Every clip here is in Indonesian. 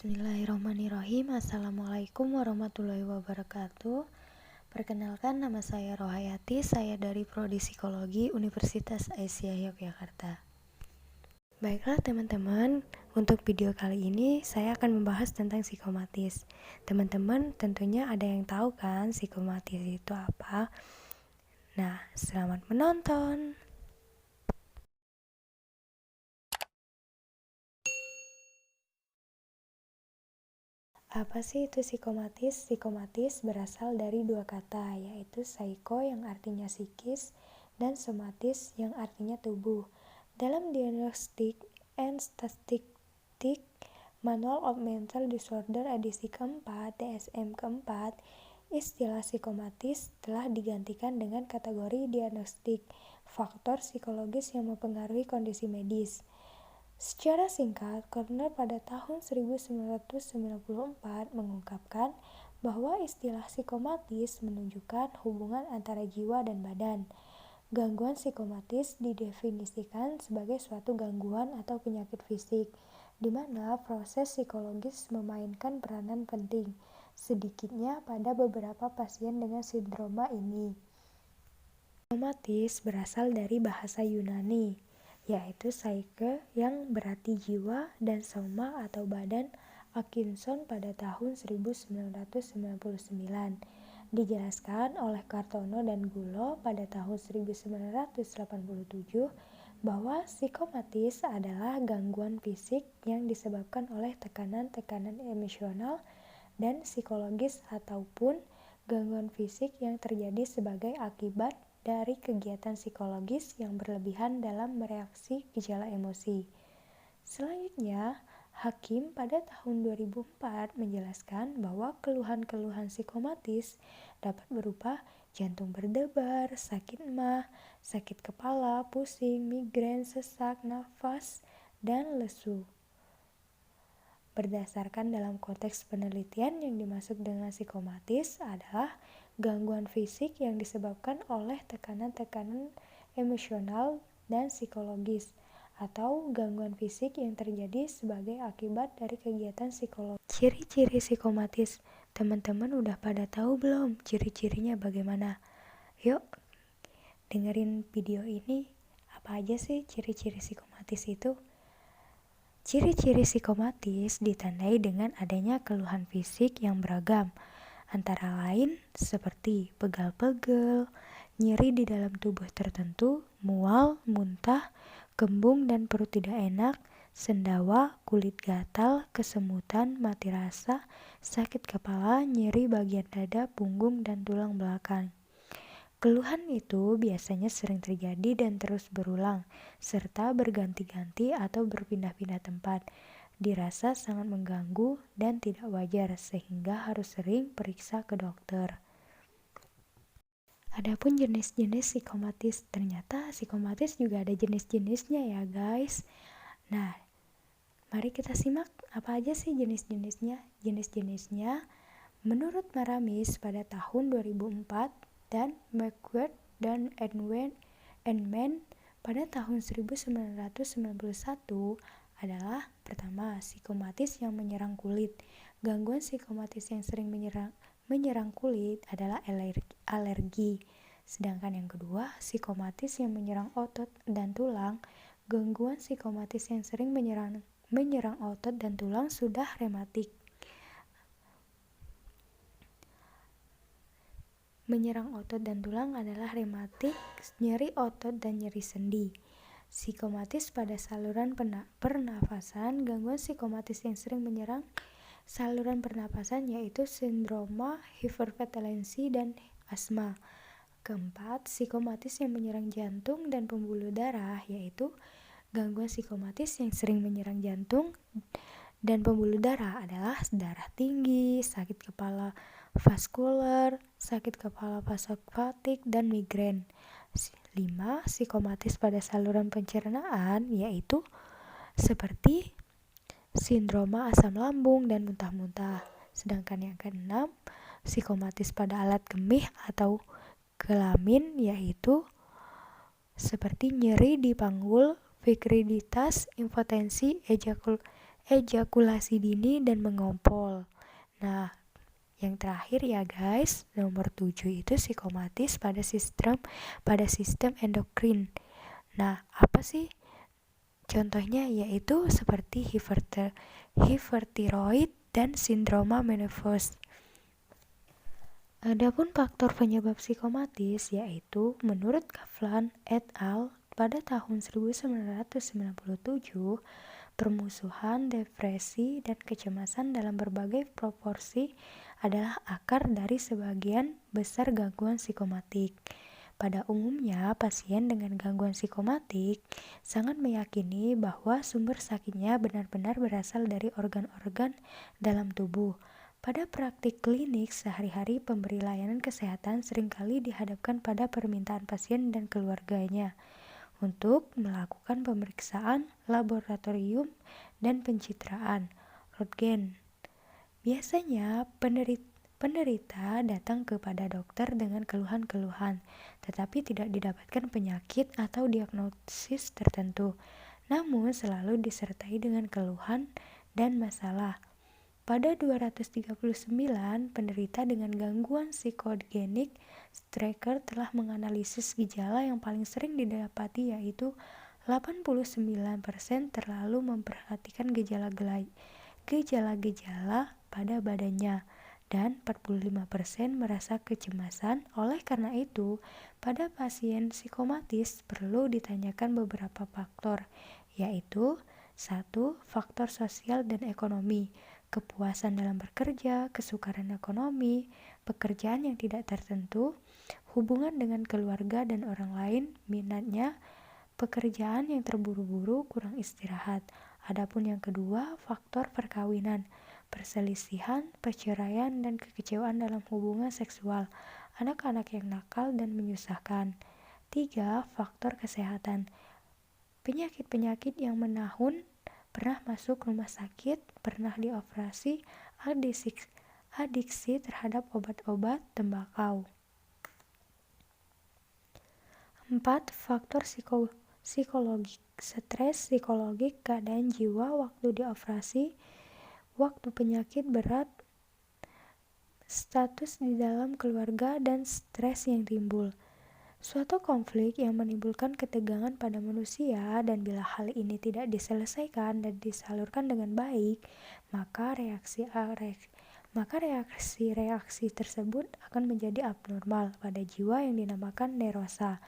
Bismillahirrahmanirrahim. Assalamualaikum warahmatullahi wabarakatuh. Perkenalkan, nama saya Rohayati. Saya dari Prodi Psikologi Universitas Aisyah Yogyakarta. Baiklah teman-teman, untuk video kali ini saya akan membahas tentang psikomatis. Teman-teman tentunya ada yang tahu kan psikomatis itu apa? Nah, selamat menonton. Apa sih itu psikomatis? Psikomatis berasal dari dua kata, yaitu psycho yang artinya psikis dan somatis yang artinya tubuh. Dalam Diagnostic and Statistics Manual of Mental Disorder edisi keempat, DSM keempat, istilah psikomatis telah digantikan dengan kategori diagnostik, faktor psikologis yang mempengaruhi kondisi medis. Secara singkat, Kerner pada tahun 1994 mengungkapkan bahwa istilah psikomatis menunjukkan hubungan antara jiwa dan badan. Gangguan psikomatis didefinisikan sebagai suatu gangguan atau penyakit fisik, di mana proses psikologis memainkan peranan penting, sedikitnya pada beberapa pasien dengan sindroma ini. Psikomatis berasal dari bahasa Yunani, yaitu psyche yang berarti jiwa dan soma atau badan Atkinson pada tahun 1999. Dijelaskan oleh Kartono dan Gulo pada tahun 1987 bahwa psikomatis adalah gangguan fisik yang disebabkan oleh tekanan-tekanan emosional dan psikologis ataupun gangguan fisik yang terjadi sebagai akibat dari kegiatan psikologis yang berlebihan dalam mereaksi gejala emosi. Selanjutnya, Hakim pada tahun 2004 menjelaskan bahwa keluhan-keluhan psikomatis dapat berupa jantung berdebar, sakit emah, sakit kepala, pusing, migrain, sesak nafas, dan lesu. Berdasarkan dalam konteks penelitian, yang dimaksud dengan psikomatis adalah gangguan fisik yang disebabkan oleh tekanan-tekanan emosional dan psikologis, atau gangguan fisik yang terjadi sebagai akibat dari kegiatan psikologis. Ciri-ciri psikomatis, teman-teman udah pada tahu belum ciri-cirinya bagaimana? Yuk, dengerin video ini. Apa aja sih ciri-ciri psikomatis itu? Ciri-ciri psikomatis ditandai dengan adanya keluhan fisik yang beragam, antara lain seperti pegal-pegal, nyeri di dalam tubuh tertentu, mual, muntah, kembung dan perut tidak enak, sendawa, kulit gatal, kesemutan, mati rasa, sakit kepala, nyeri bagian dada, punggung, dan tulang belakang. Keluhan itu biasanya sering terjadi dan terus berulang, serta berganti-ganti atau berpindah-pindah tempat. Dirasa sangat mengganggu dan tidak wajar, sehingga harus sering periksa ke dokter. Adapun jenis-jenis psikomatis, ternyata psikomatis juga ada jenis-jenisnya ya guys. Nah, mari kita simak apa aja sih jenis-jenisnya. Jenis-jenisnya menurut Maramis pada tahun 2004 dan McQuaid dan Edman pada tahun 1991 adalah: pertama, psikomatis yang menyerang kulit. Gangguan psikomatis yang sering menyerang kulit adalah alergi. Sedangkan yang kedua, psikomatis yang menyerang otot dan tulang. Gangguan psikomatis yang sering menyerang otot dan tulang sudah rematik. Menyerang otot dan tulang adalah rematik, nyeri otot, dan nyeri sendi. Psikomatis pada saluran pernafasan. Gangguan psikomatis yang sering menyerang saluran pernapasan yaitu sindroma hiperventilatif dan asma. Keempat, psikomatis yang menyerang jantung dan pembuluh darah, yaitu gangguan psikomatis yang sering menyerang jantung dan pembuluh darah adalah darah tinggi, sakit kepala vaskular, sakit kepala vasovatic, dan migrain. 5. Psikomatis pada saluran pencernaan, yaitu seperti sindroma asam lambung dan muntah-muntah. Sedangkan yang keenam, psikomatis pada alat kemih atau kelamin, yaitu seperti nyeri di panggul, fikriditas, impotensi, ejakulasi dini dan mengompol. Nah, yang terakhir ya guys, nomor 7 itu psikomatis pada sistem endokrin. Nah, apa sih contohnya? Yaitu seperti hipertiroid dan sindroma menopause. Adapun faktor penyebab psikomatis yaitu menurut Kaplan et al. Pada tahun 1997, permusuhan, depresi, dan kecemasan dalam berbagai proporsi adalah akar dari sebagian besar gangguan psikomatik. Pada umumnya, pasien dengan gangguan psikomatik sangat meyakini bahwa sumber sakitnya benar-benar berasal dari organ-organ dalam tubuh. Pada praktik klinik sehari-hari, pemberi layanan kesehatan seringkali dihadapkan pada permintaan pasien dan keluarganya untuk melakukan pemeriksaan laboratorium dan pencitraan Röntgen. Biasanya penderita datang kepada dokter dengan keluhan-keluhan, tetapi tidak didapatkan penyakit atau diagnosis tertentu, namun selalu disertai dengan keluhan dan masalah. Pada 239 penderita dengan gangguan psikogenik, Strecker telah menganalisis gejala yang paling sering didapati, yaitu 89% terlalu memperhatikan gejala-gejala pada badannya, dan 45% merasa kecemasan. Oleh karena itu, pada pasien psikomatis perlu ditanyakan beberapa faktor, yaitu 1. Faktor sosial dan ekonomi, kepuasan dalam bekerja, kesukaran ekonomi, pekerjaan yang tidak tertentu, hubungan dengan keluarga dan orang lain, minatnya, pekerjaan yang terburu-buru, kurang istirahat. Adapun yang kedua, faktor perkawinan, perselisihan, perceraian, dan kekecewaan dalam hubungan seksual, anak-anak yang nakal dan menyusahkan. 3. Faktor kesehatan, penyakit-penyakit yang menahun, pernah masuk rumah sakit, pernah dioperasi, adiksi terhadap obat-obat, tembakau. 4. Faktor psikologik, stres psikologik, keadaan jiwa waktu dioperasi, waktu penyakit berat, status di dalam keluarga, dan stres yang timbul. Suatu konflik yang menimbulkan ketegangan pada manusia, dan bila hal ini tidak diselesaikan dan disalurkan dengan baik, maka reaksi tersebut akan menjadi abnormal pada jiwa yang dinamakan neurosa.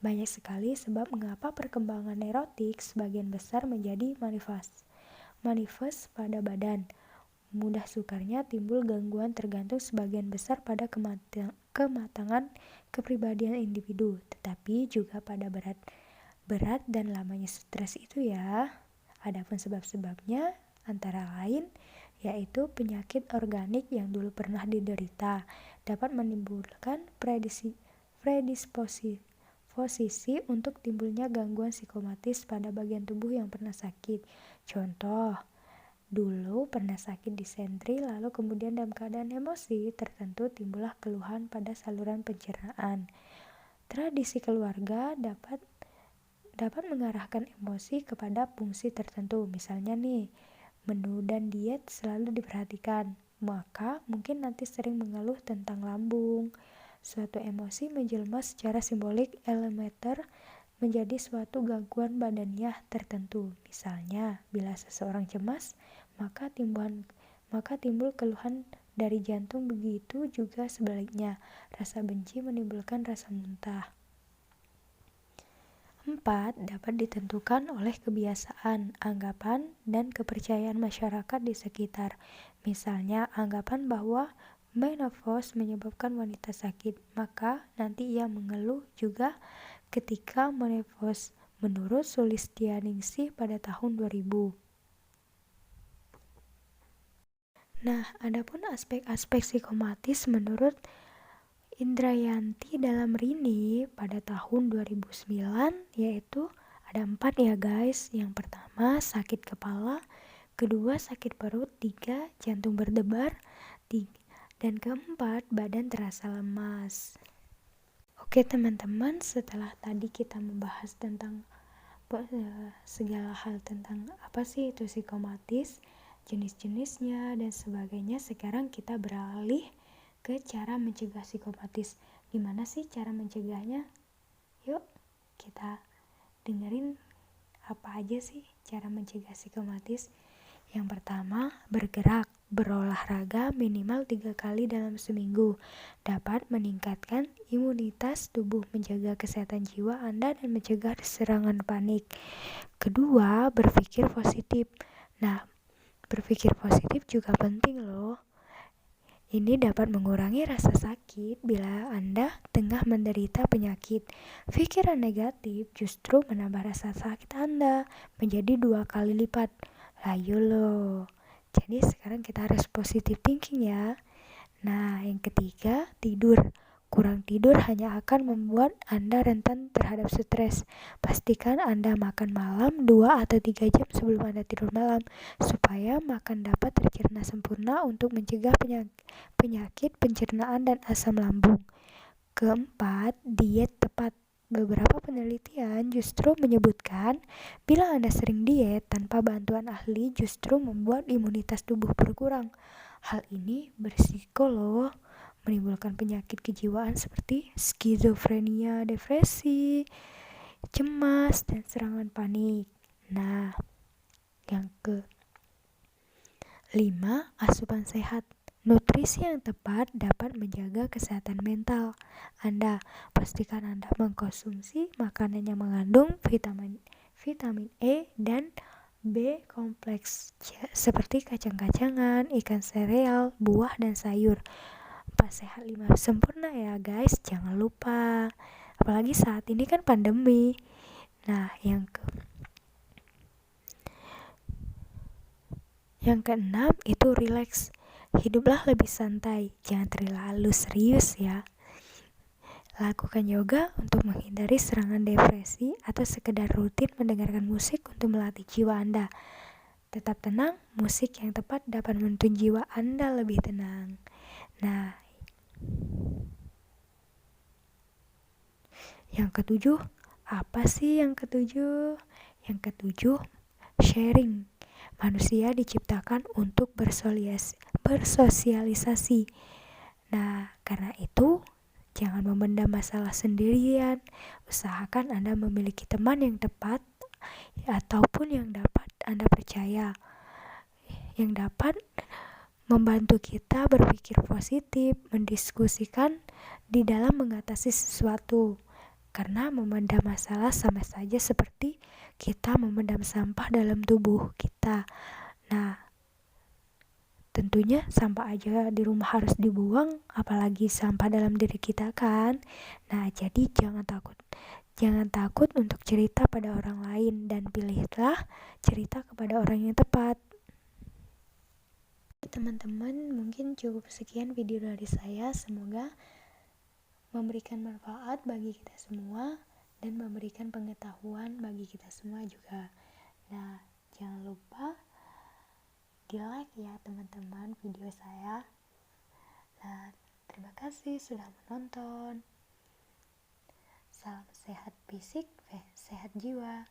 Banyak sekali sebab mengapa perkembangan neurotik sebagian besar menjadi manifest pada badan. Mudah sukarnya timbul gangguan tergantung sebagian besar pada kematangan kepribadian individu, tetapi juga pada berat dan lamanya stres itu ya. Adapun sebab-sebabnya antara lain yaitu penyakit organik yang dulu pernah diderita dapat menimbulkan predisposisi untuk timbulnya gangguan psikomatis pada bagian tubuh yang pernah sakit. Contoh, dulu pernah sakit disentri, lalu kemudian dalam keadaan emosi tertentu timbullah keluhan pada saluran pencernaan. Tradisi keluarga dapat mengarahkan emosi kepada fungsi tertentu. Misalnya nih, menu dan diet selalu diperhatikan, maka mungkin nanti sering mengeluh tentang lambung. Suatu emosi menjelma secara simbolik elementer menjadi suatu gangguan badaniah tertentu. Misalnya, bila seseorang cemas, maka timbul keluhan dari jantung, begitu juga sebaliknya. Rasa benci menimbulkan rasa muntah. 4. Dapat ditentukan oleh kebiasaan, anggapan, dan kepercayaan masyarakat di sekitar. Misalnya, anggapan bahwa menopause menyebabkan wanita sakit, maka nanti ia mengeluh juga ketika menopause, menurut Sulistianingsih pada tahun 2000. Nah, adapun aspek-aspek psikomatis menurut Indrayanti dalam Rini pada tahun 2009, yaitu ada 4 ya guys. Yang pertama sakit kepala, kedua sakit perut, 3 jantung berdebar, dan keempat badan terasa lemas. Oke teman-teman, setelah tadi kita membahas tentang segala hal tentang apa sih itu psikomatis, jenis-jenisnya dan sebagainya. Sekarang kita beralih ke cara mencegah psikomatis. Gimana sih cara mencegahnya? Yuk kita dengerin apa aja sih cara mencegah psikomatis. Yang pertama, bergerak. Berolahraga minimal 3 kali dalam seminggu dapat meningkatkan imunitas tubuh, menjaga kesehatan jiwa Anda, dan mencegah serangan panik. Kedua, berpikir positif. Nah, berpikir positif juga penting loh. Ini dapat mengurangi rasa sakit bila Anda tengah menderita penyakit. Pikiran negatif justru menambah rasa sakit Anda menjadi 2 kali lipat. Layu loh. Jadi sekarang kita harus positive thinking ya. Nah, yang ketiga, tidur. Kurang tidur hanya akan membuat Anda rentan terhadap stres. Pastikan Anda makan malam 2 atau 3 jam sebelum Anda tidur malam, supaya makan dapat tercerna sempurna untuk mencegah penyakit pencernaan dan asam lambung. Keempat, diet tepat. Beberapa penelitian justru menyebutkan bila Anda sering diet tanpa bantuan ahli justru membuat imunitas tubuh berkurang. Hal ini berisiko loh menimbulkan penyakit kejiwaan seperti skizofrenia, depresi, cemas, dan serangan panik. Nah, yang kelima, asupan sehat. Nutrisi yang tepat dapat menjaga kesehatan mental Anda. Pastikan Anda mengkonsumsi makanan yang mengandung vitamin E dan B kompleks seperti kacang-kacangan, ikan sereal, buah, dan sayur. 4 sehat 5 sempurna ya guys, jangan lupa. Apalagi saat ini kan pandemi. Nah, yang keenam itu relax. Hiduplah lebih santai, jangan terlalu serius ya. Lakukan yoga untuk menghindari serangan depresi atau sekedar rutin mendengarkan musik untuk melatih jiwa Anda. Tetap tenang, musik yang tepat dapat menuntun jiwa Anda lebih tenang. Nah, yang ketujuh, apa sih yang ketujuh? Yang ketujuh, sharing. Manusia diciptakan untuk bersosialisasi. Nah, karena itu, jangan memendam masalah sendirian. Usahakan Anda memiliki teman yang tepat ataupun yang dapat Anda percaya, yang dapat membantu kita berpikir positif, mendiskusikan di dalam mengatasi sesuatu. Karena memendam masalah sama saja seperti kita memendam sampah dalam tubuh kita. Nah, tentunya sampah aja di rumah harus dibuang, apalagi sampah dalam diri kita kan. Nah, jadi jangan takut untuk cerita pada orang lain, dan pilihlah cerita kepada orang yang tepat. Teman-teman, mungkin cukup sekian video dari saya. Semoga memberikan manfaat bagi kita semua dan memberikan pengetahuan bagi kita semua juga. Nah, jangan lupa di like ya teman-teman video saya. Nah, terima kasih sudah menonton. Salam sehat fisik, sehat jiwa.